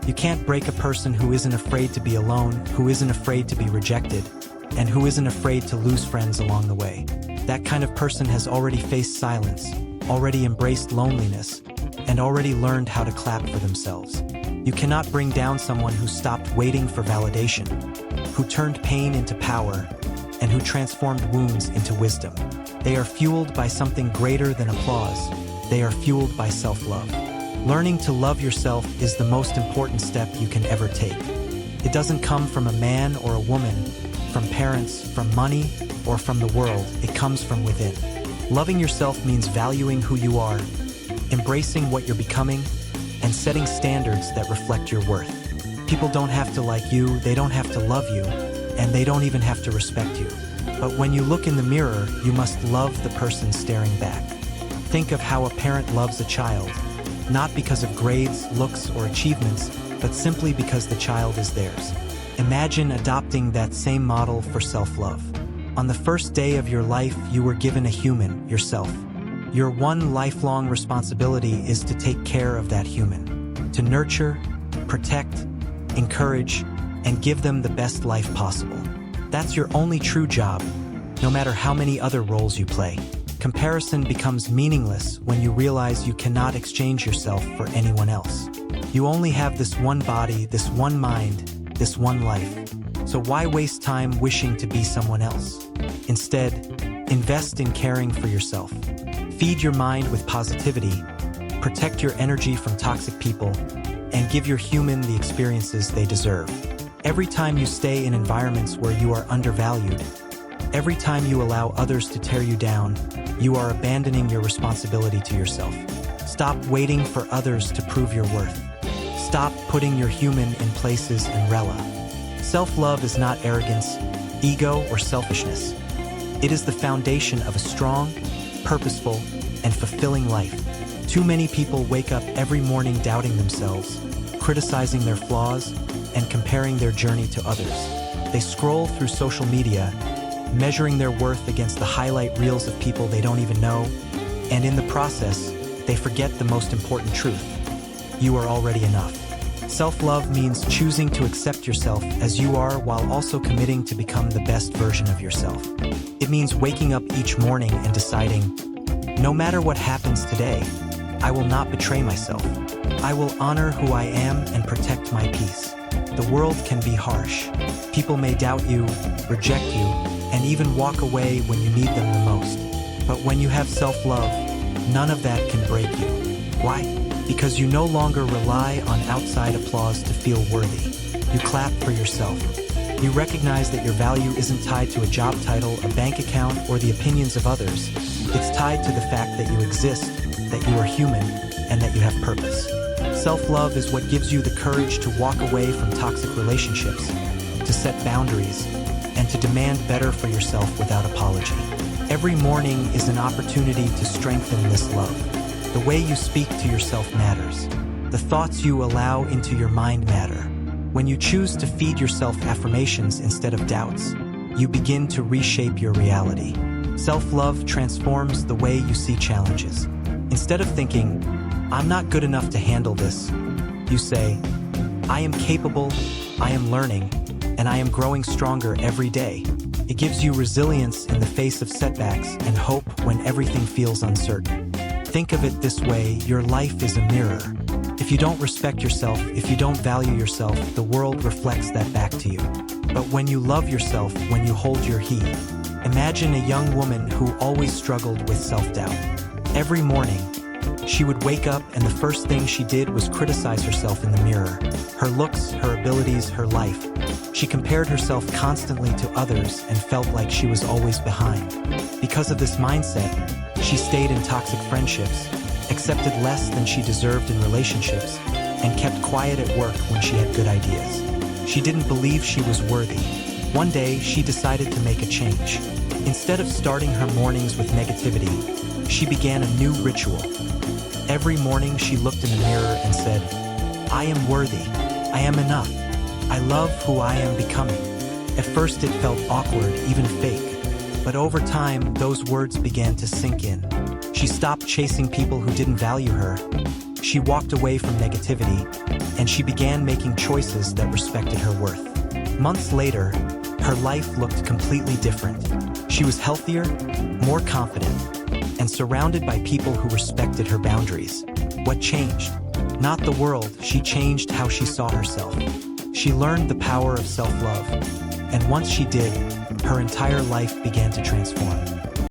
You can't break a person who isn't afraid to be alone, who isn't afraid to be rejected, and who isn't afraid to lose friends along the way. That kind of person has already faced silence, already embraced loneliness, and already learned how to clap for themselves. You cannot bring down someone who stopped waiting for validation, who turned pain into power, and who transformed wounds into wisdom. They are fueled by something greater than applause. They are fueled by self-love. Learning to love yourself is the most important step you can ever take. It doesn't come from a man or a woman, from parents, from money, or from the world. It comes from within. Loving yourself means valuing who you are, embracing what you're becoming, and setting standards that reflect your worth. People don't have to like you, they don't have to love you, and they don't even have to respect you. But when you look in the mirror, you must love the person staring back. Think of how a parent loves a child, not because of grades, looks, or achievements, but simply because the child is theirs. Imagine adopting that same model for self-love. On the first day of your life, you were given a human, yourself. Your one lifelong responsibility is to take care of that human, to nurture, protect, encourage, and give them the best life possible. That's your only true job, no matter how many other roles you play. Comparison becomes meaningless when you realize you cannot exchange yourself for anyone else. You only have this one body, this one mind, this one life. So why waste time wishing to be someone else? Instead, invest in caring for yourself. Feed your mind with positivity, protect your energy from toxic people, and give your human the experiences they deserve. Every time you stay in environments where you are undervalued, every time you allow others to tear you down, you are abandoning your responsibility to yourself. Stop waiting for others to prove your worth. Stop putting your human in places in rela. Self-love is not arrogance, ego, or selfishness. It is the foundation of a strong, purposeful, and fulfilling life. Too many people wake up every morning doubting themselves, criticizing their flaws, and comparing their journey to others. They scroll through social media, measuring their worth against the highlight reels of people they don't even know, and in the process, they forget the most important truth. You are already enough. Self-love means choosing to accept yourself as you are while also committing to become the best version of yourself. It means waking up each morning and deciding, no matter what happens today, I will not betray myself. I will honor who I am and protect my peace. The world can be harsh. People may doubt you, reject you, and even walk away when you need them the most. But when you have self-love, none of that can break you. Why? Because you no longer rely on outside applause to feel worthy. You clap for yourself. You recognize that your value isn't tied to a job title, a bank account, or the opinions of others. It's tied to the fact that you exist, that you are human, and that you have purpose. Self-love is what gives you the courage to walk away from toxic relationships, to set boundaries, and to demand better for yourself without apology. Every morning is an opportunity to strengthen this love. The way you speak to yourself matters. The thoughts you allow into your mind matter. When you choose to feed yourself affirmations instead of doubts, you begin to reshape your reality. Self-love transforms the way you see challenges. Instead of thinking, I'm not good enough to handle this, you say, I am capable, I am learning, and I am growing stronger every day. It gives you resilience in the face of setbacks and hope when everything feels uncertain. Think of it this way, your life is a mirror. If you don't respect yourself, if you don't value yourself, the world reflects that back to you. But when you love yourself, when you hold your heat, imagine a young woman who always struggled with self-doubt. Every morning, she would wake up and the first thing she did was criticize herself in the mirror. Her looks, her abilities, her life. She compared herself constantly to others and felt like she was always behind. Because of this mindset, she stayed in toxic friendships, accepted less than she deserved in relationships, and kept quiet at work when she had good ideas. She didn't believe she was worthy. One day, she decided to make a change. Instead of starting her mornings with negativity, she began a new ritual. Every morning, she looked in the mirror and said, I am worthy. I am enough. I love who I am becoming. At first, it felt awkward, even fake. But over time, those words began to sink in. She stopped chasing people who didn't value her. She walked away from negativity, and she began making choices that respected her worth. Months later, her life looked completely different. She was healthier, more confident, and surrounded by people who respected her boundaries. What changed? Not the world, she changed how she saw herself. She learned the power of self-love, and once she did, her entire life began to transform.